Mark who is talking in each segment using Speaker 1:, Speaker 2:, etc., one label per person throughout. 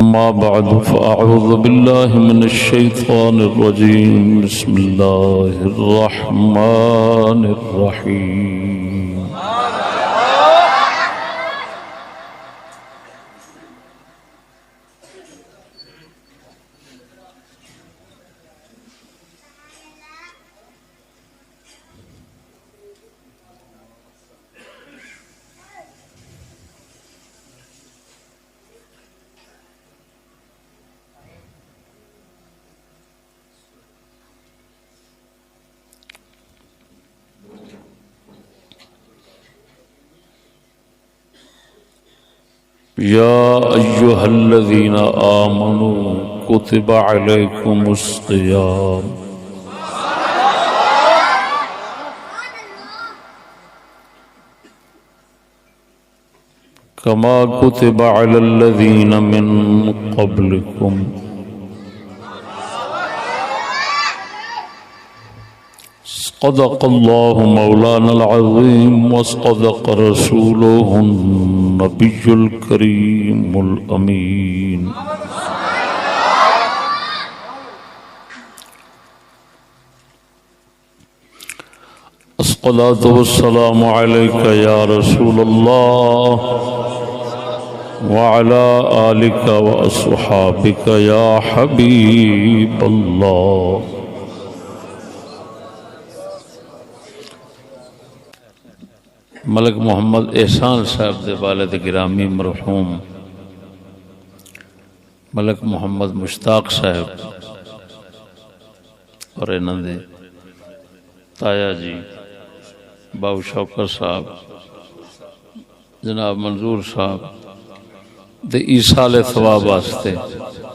Speaker 1: अम्मा बाद फ़अऊज़ु बिल्लाहि मिनश्शैतानिर्रजीम बिस्मिल्लाहिर्रहमानिर्रहीम। या अय्युहल्लज़ीना आमनू कुतिबा अलैकुमुस्सियाम कमा कुतिबा अलल्लज़ीना मिन क़ब्लिकुम सदक़ल्लाहु मौलानल अज़ीम व सदक़ रसूलुहुन नबियुल करीमुल अमीन। अस्सलातु वस्सलामु अलैका या रसूलल्लाह व अला आलिका व अस्हाबिका या हबीबल्लाह। मलक मोहम्मद एहसान साहब दे वालिद गिरामी मरहूम मलक मोहम्मद मुश्ताक साहब और इन्हां दे ताया जी बाबू शौकत साहब जनाब मंजूर साहब दे ईसाले सवाब वास्ते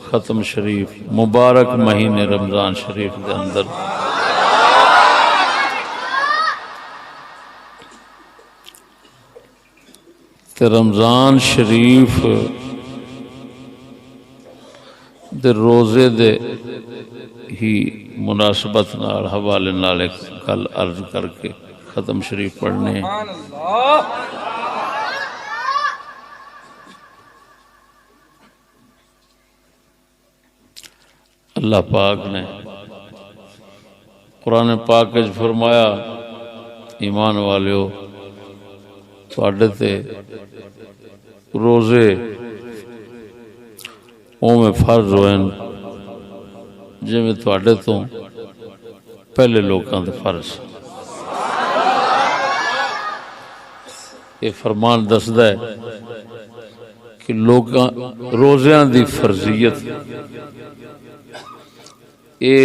Speaker 1: ख़त्म शरीफ मुबारक महीने रमज़ान शरीफ के अंदर ते रमज़ान शरीफ दे रोज़े दे ही मुनासबत नाल हवाले नाल एक गल अर्ज करके ख़त्म शरीफ पढ़ने। अल्लाह पाक ने कुरान पाक च फरमाया ईमान वालियो तुहाडे ते रोज़े उवें फर्ज होए जिवें तुहाडे तो पहले लोगों के फर्ज। ये फरमान दसदा है कि लोगों रोज़ियां दी फर्जियत ये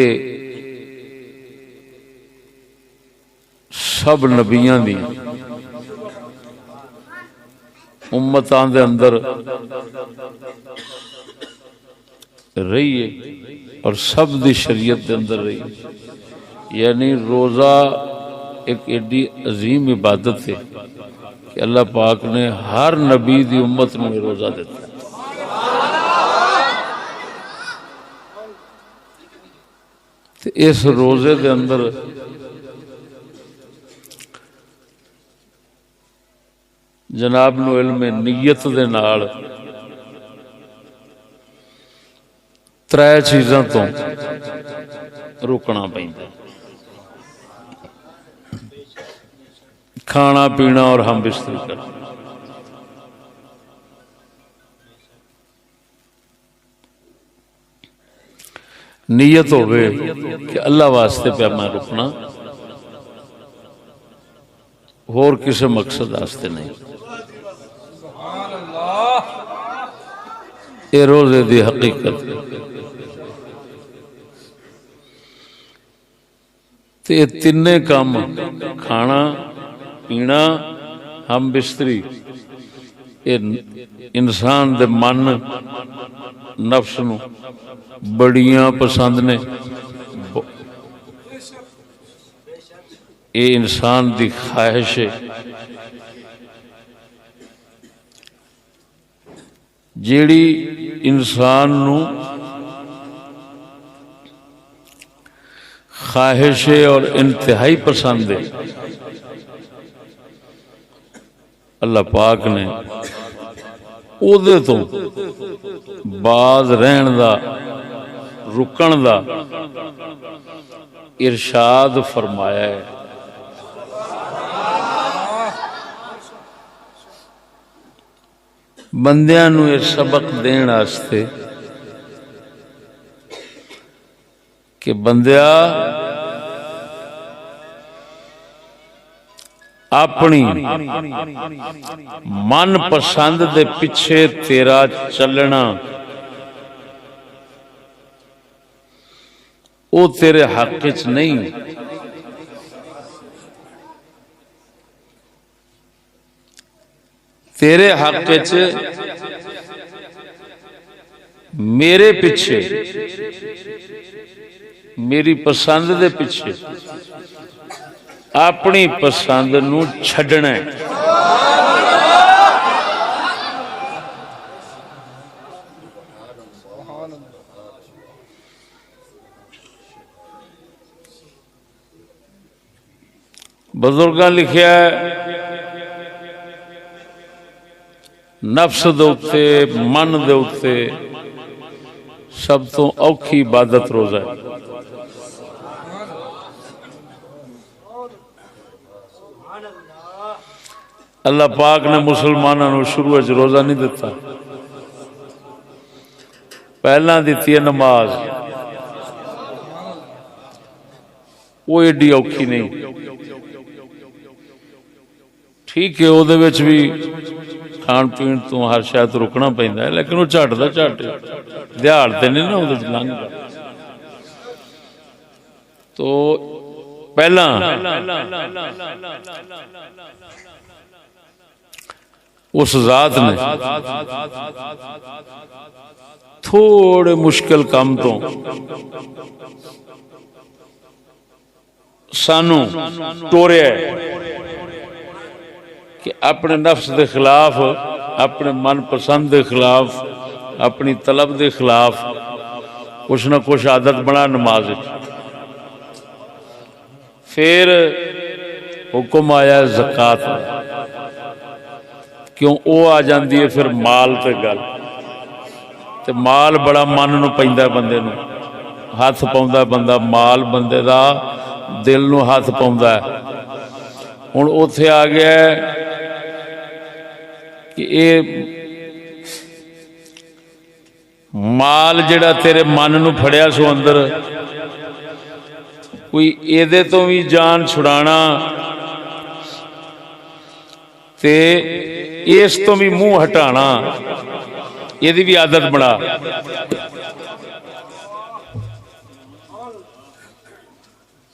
Speaker 1: सब नबियां दी उम्मतां दे अंदर रही है और सब दी शरीयत के अंदर रही है। यानी रोज़ा एक एडी अजीम इबादत है कि अल्लाह पाक ने हर नबी दी उम्मत में रोज़ा दिता। तो इस रोज़े के अंदर जनाब नूं इल्म नीयत दे नाल त्रै चीज़ां तो रुकना पैंदा, खाना पीना और हम बिस्तरी करना। नीयत होवे कि अल्लाह वास्ते पे मैं रुकना, होर किसी मकसद वास्ते नहीं। ये रोज़े दी हकीकत ते ये तिन्ने काम खाना पीना हम बिस्तरी ये इंसान दे मन नफ्स नूं बड़ियां पसंद ने। ये इंसान दी ख्वाहिश है जेड़ी इंसान नूं ख्वाहिश है और इंतहाई पसंद है। अल्लाह पाक ने ਉਹਦੇ ਤੋਂ ਬਾਜ਼ ਰਹਿਣ ਦਾ रुकण दा इरशाद फरमाया है। बंदियां नूं ये सबक देण वास्ते कि बंदिया अपनी मन पसंद दे पिछे तेरा चलना वो तेरे हक च नहीं, तेरे हक च मेरे पिछे मेरी पसंद दे पिछे अपनी पसंद नूं छड्डना है। बुजुर्गां लिखिया नफ्स दे उत्ते मन दे उत्ते सब तो औखी इबादत रोज़ा है। अल्लाह पाक ने मुसलमानों को शुरू में रोज़ा नहीं दिता, पहला दिती है नमाज। वो एडी औखी नहीं, ठीक है वो भी खाण पीण तो हर शायद रुकना पैंदा है, लेकिन वो झट दा झट दिहाड़ ते नहीं ना वो लंघदा। तो पहला उस जात ने थोड़े मुश्किल काम तो सानू टोरिया कि अपने नफ्स के खिलाफ, अपने मन पसंद के खिलाफ, अपनी तलब के खिलाफ कुछ ना कुछ आदत बना नमाज। फिर हुक्म आया ज़कात, क्यों वो आ जाती है फिर माल ते गल, ते माल बड़ा मन नूं पैंदा बंदे नूं, हथ पाउंदा बंदा, माल बंदे दा दिल नूं हथ पाउंदा है। हुण उत्थे आ गया कि ये माल जिहड़ा तेरे मन नूं फड़िया सो अंदर, कोई एदे तो भी जान छुड़ाना ते इस तो भी मुंह हटाना, यदि भी आदत बना।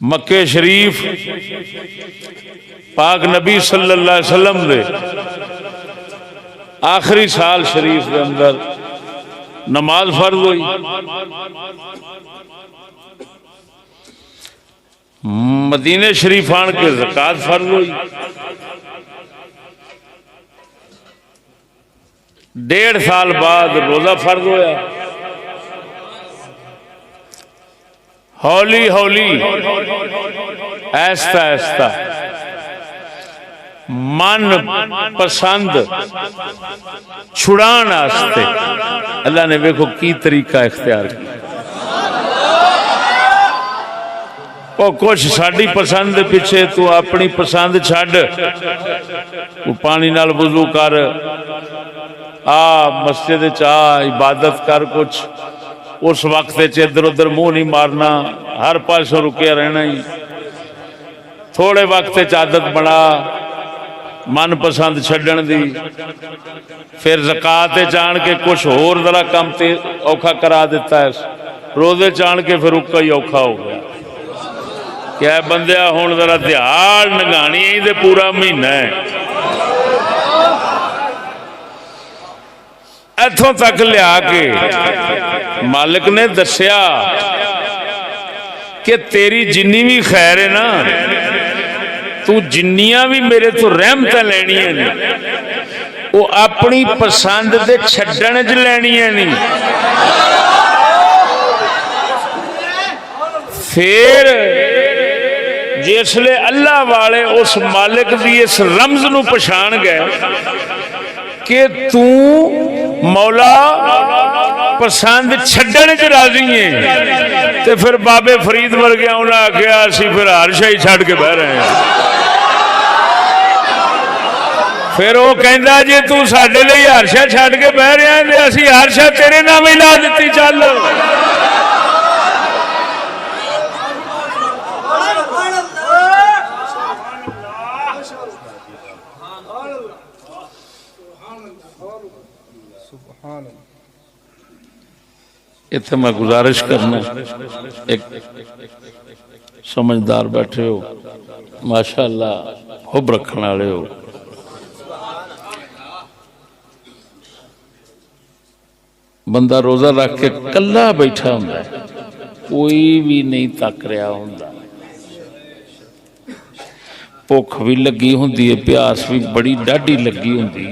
Speaker 1: मक्के शरीफ पाक नबी सल्लल्लाहु अलैहि वसल्लम दे आखिरी साल शरीफ के अंदर नमाज फर्ज हुई। मदीने शरीफ आन के ज़कात फर्ज हुई। 1.5 साल बाद रोजा फर्ज होया। हौली हौली ऐसा ऐसा मन पसंद छुड़ाने वास्ते अल्लाह ने वेखो की तरीका इख्तियार किया। और कुछ साड़ी पसंद के पिछे तू अपनी पसंद छड़, पानी नाल वुजू कर, आ मस्जिद चा इबादत कर, कुछ उस वक्त इधर उधर मुंह नहीं मारना, हर पासों रुकिया रहना ही। थोड़े वक्त आदत बना मन पसंद छड्डण दी। फिर ज़कात जान के कुछ होर जरा काम ते औखा करा दिता है। रोजे जान के फिर उका ही औखा हो गया। क्या बंदिया हुण जरा दिहाड़ नगानी ते पूरा महीना है। इथों तक लिया के मालिक ने दसिया कि तेरी जिन्नी भी खैर है ना, तू जिन्नियां भी मेरे तो रहमत लैनियां ने वो अपनी पसंद दे छड्डण च लैनियां नहीं। फिर जिसले अल्लाह वाले उस मालिक की इस रमज नूं पछाण गए, कि तू मौला पसंद छड्डण च राजी है, तो फिर बाबे फरीद वर्गे उन्हें आख्या असी फिर हर शाही छड़ के बह रहे हैं। फिर वो कहता जे तू साडे लई हर शाह छड़ के बह रहा है, असी हर शाह तेरे नाम ही ला दी। चल इत्थे मैं गुजारिश करना, एक समझदार बैठे हो, माशाअल्लाह हुब रखने वाले हो, बंदा रोजा रख के कला बैठा हुंदा है, कोई भी नहीं तक रहा हुंदा, भुख भी लगी हुंदी है, प्यास भी बड़ी डाढ़ी लगी हुंदी।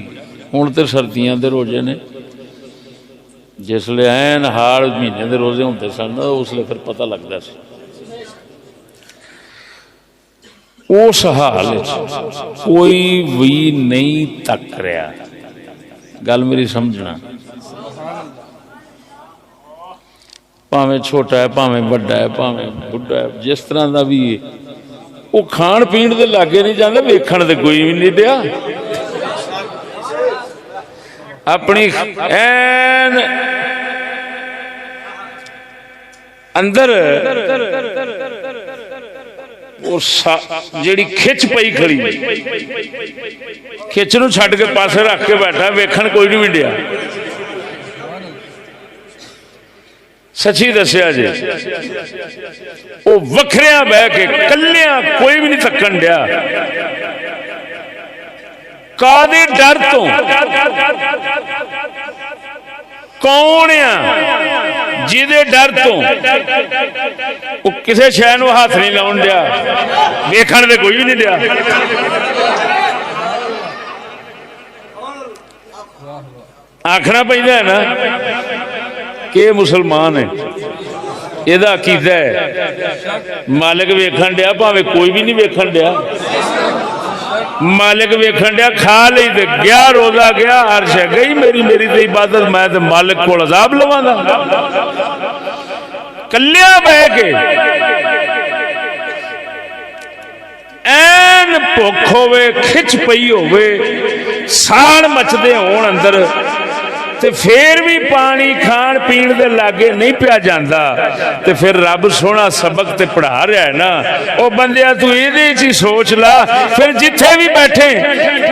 Speaker 1: हुण ते सर्दियां दे रोजे ने, जिसले ऐन हाड़ महीने के रोजे होंदे सन उसले फिर पता लगता सी। उस हाल कोई भी नहीं तक रहा, गल मेरी समझना, भावें छोटा है, भावें बड़ा है, भावें बुढ़ा है, जिस तरह का भी वो खाण पीण दे लागे नहीं जाता, वेखण दे कोई भी नहीं दिया, अपनी ऐन अंदर जी खिच पई खड़ी, खिच नूं छड्ड के पासे रख के बैठा, वेखण कोई नहीं मिलिया। सच्ची दसिया जे वो वखरिया बह के कलिया कोई भी नहीं तकन दिया, कादे डर तो, कौन आ जिदे डर तो वो किसी शह नूं हाथ नहीं लाउण दिया, वेखण दे कोई भी नहीं दिया। आखना पैंदा है ना कि मुसलमान है, ਇਹਦਾ अकीदा है, मालिक वेखण दिया, भावें कोई भी नहीं वेखण दिया, मालिक वेखण दिया, खा ली ते गया, रोजा गया, हर शह गई मेरी मेरी तो इबादत, मैं तो मालिक को अजाब लवांगा। कलिया बह के ऐन भुख होवे, खिच पई होवे, साड़ मचदे होण अंदर, ते फिर भी पानी खाण पीण दे लागे नहीं पिया जांदा, ते फिर रब सोहना सबक ते पढ़ा रहा है ना, ओ बंदिया तू इहदे च ही सोच ला, फिर जिथे भी बैठे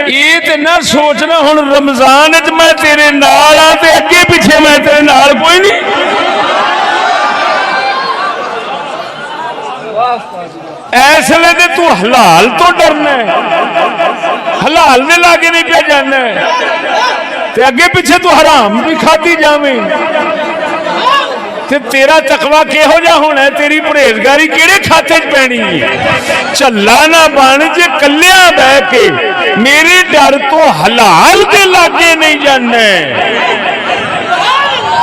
Speaker 1: ये ते ना सोचना हुण रमजान च मैं तेरे नाल आ ते अगे पिछे मैं तेरे नाल कोई नहीं। ऐसले ते तू हलाल तो डरना है, हलाल दे लागे नहीं पिया जाना है, ते अगे पिछे तू हराम भी खाती जावे, ते तेरा तकवा किहो जा होना है, तेरी परहेजगारी किहड़े खाते च पैनी है। झल्ला ना बन जे कलिया बह के मेरे डर तो हलाल के लागे नहीं जाना,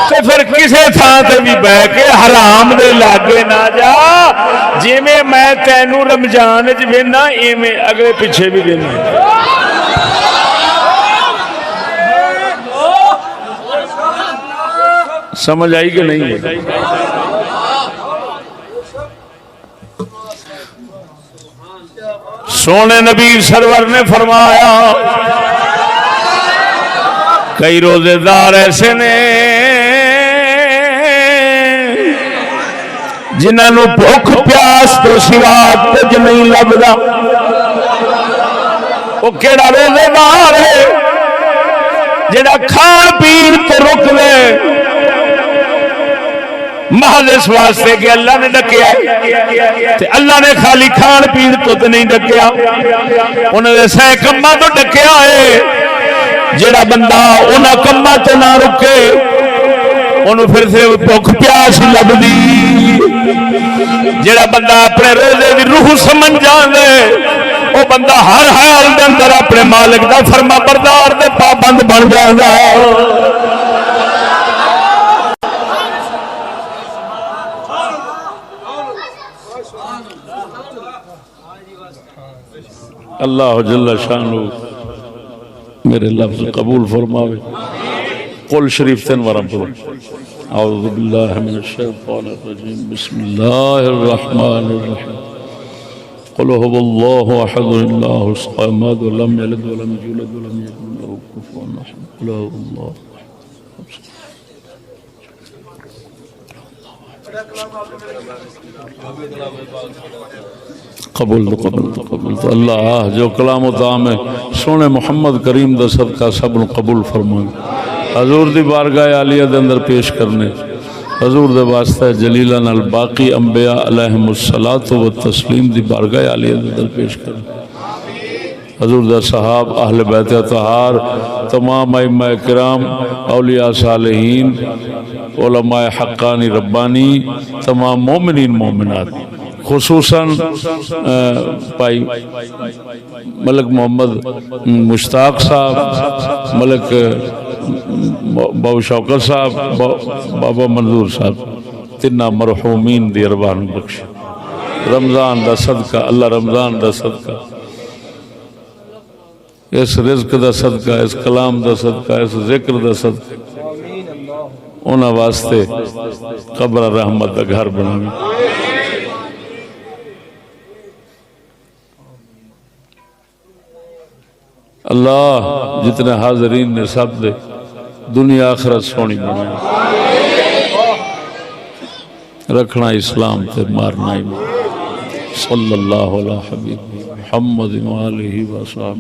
Speaker 1: तो फिर किसी थां ते भी बह के हराम दे लागे ना जा, जिवें मैं तैनू रमजान च वेना इवें अगले पिछे भी वेना। समझ आई कि नहीं है? सोने नबी सरवर ने फरमाया, कई रोजेदार ऐसे ने जिन्होंने भुख प्यास तो सिवा कुछ नहीं लगता। वो केड़ा रोजेदार है जिहड़ा खाण पीण तो रुक ले, महज इस वास्ते कि अल्लाह ने डकिया, अल्लाह ने खाली खाण पीण तो नहीं डकिया, उन्होंने सह कम्मां तो डकिया है। जिहड़ा बंदा उन्हां कम्मां तो ना रुके उन्होंने फिर से भुख प्यास लगदी। जिहड़ा बंदा अपने रोजे की रूह समझ जाए, वो बंदा हर हाल के अंदर अपने मालिक का फरमा बरदार ते पाबंद बन जाता। अल्लाह जल्ल शानु मेरे लफ्ज कबूल फरमावे। कुल शरीफ 3 बार पढ़ो। औज़ु बिल्लाहि मिनश शैतानिर रजीम, बिस्मिल्लाहिर रहमानिर रहीम। कुल हुवल्लाहु अहद, अल्लाहुस समद, लम यलिद वलम यूलद वलम यकुन लहू कुफुवन अहद। कुल हुवल्लाहु कबूल तो अल्लाह जो कलाम ताम है सोने मुहम्मद करीम दा सदका सब नूं कबूल फरमाए। हजूर दी बारगाह आलिया दे अंदर पेश करने हजूर दे वास्ते जलीला नाल बाकी अंबिया अलैहिमुस्सलातु व तस्लीम दी बारगाह आलिया दे अंदर पेश करने हजूर दा सहाब अहले बैत अतहार तमाम अइम्मा किराम औलिया सालिहीन उलमाए हक्कानी रब्बानी तमाम मोमिनीन मोमिनात खुसूसन भाई मलक मोहम्मद मुश्ताक साहब, मलक बाबू शौकत साहब, बाबा मंजूर साहब, तिना मरहूमीन दी अरवाह बख्श। रमज़ान दा सदका अल्लाह रमज़ान दा सदका इस रिज़्क दा सदका इस कलाम दा सदका इस जिक्र दा सदका उन्हां वास्ते कब्र रहमत दा घर बनावे। अल्लाह जितने हाजरीन ने सब दे दुनिया आखरत सोनी बनाई, रखना इस्लाम ते मारना ईमान। सल्लल्लाहु अलैहि मुहम्मद व आलिहि व सहाबिहि।